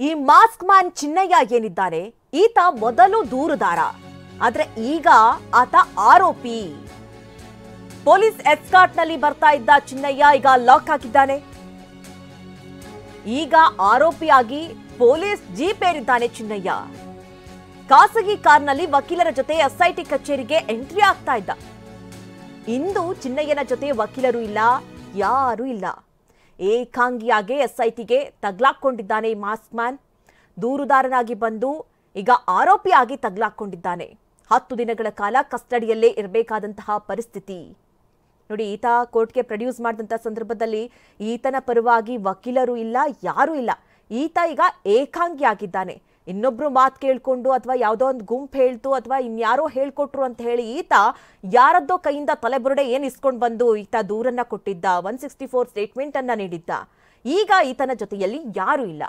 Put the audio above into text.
ಈ mask man Chinnaiah ಏನಿದ್ದಾನೆ ಈತ ಮೊದಲು ದೂರುದಾರ, ಆದ್ರೆ ಈಗ ಆತ ಆರೋಪಿ. ಪೊಲೀಸ್ ಎಸ್ಕಾರ್ಟ್ ನಲ್ಲಿ ಬರ್ತಾ ಇದ್ದ ಚಿನ್ನಯ್ಯ ಈಗ ಲಾಕ್ ಹಾಕಿದ್ದಾನೆ. ಈಗ ಆರೋಪಿಯಾಗಿ ಪೊಲೀಸ್ ಜೀಪ್ ಏರಿದ್ದಾನೆ ಚಿನ್ನಯ್ಯ. ಖಾಸಗಿ ಕಾರ್ನಲ್ಲಿ ವಕೀಲರ ಜೊತೆ ಎಸ್ಐಟಿ ಕಚೇರಿಗೆ ಎಂಟ್ರಿ ಆಗ್ತಾ ಇದ್ದ. ಇಂದು ಚಿನ್ನಯ್ಯನ ಜೊತೆ ವಕೀಲರು ಇಲ್ಲ, ಯಾರೂ ಇಲ್ಲ. ಏಕಾಂಗಿಯಾಗಿ ಎಸ್ಐಟಿಗೆ ತಗ್ಲಾಕೊಂಡಿದ್ದಾನೆ ಮಾಸ್ಕ್ ಮ್ಯಾನ್. ದೂರುದಾರನಾಗಿ ಬಂದು ಈಗ ಆರೋಪಿಯಾಗಿ ತಗ್ಲಾಕೊಂಡಿದ್ದಾನೆ. 10 ದಿನಗಳ ಕಾಲ ಕಸ್ಟಡಿಯಲ್ಲೇ ಇರಬೇಕಾದಂತಹ ಪರಿಸ್ಥಿತಿ. ನೋಡಿ, ಈತ ಕೋರ್ಟ್ಗೆ ಪ್ರೊಡ್ಯೂಸ್ ಮಾಡಿದಂಥ ಸಂದರ್ಭದಲ್ಲಿ ಈತನ ಪರವಾಗಿ ವಕೀಲರು ಇಲ್ಲ, ಯಾರೂ ಇಲ್ಲ. ಈತ ಈಗ ಏಕಾಂಗಿಯಾಗಿದ್ದಾನೆ. ಇನ್ನೊಬ್ರು ಮಾತು ಕೇಳ್ಕೊಂಡು ಅಥವಾ ಯಾವುದೋ ಒಂದು ಗುಂಪು ಹೇಳ್ತು ಅಥವಾ ಇನ್ಯಾರೋ ಹೇಳ್ಕೊಟ್ರು ಅಂತ ಹೇಳಿ ಈತ ಯಾರದ್ದೋ ಕೈಯಿಂದ ತಲೆಬುರುಡೆ ಇಸ್ಕೊಂಡು ಬಂದು ಈತ ದೂರನ್ನ ಕೊಟ್ಟಿದ್ದ, 164 ಸ್ಟೇಟ್ಮೆಂಟ್ ಅನ್ನ ನೀಡಿದ್ದ. ಈಗ ಈತನ ಜೊತೆಯಲ್ಲಿ ಯಾರೂ ಇಲ್ಲ.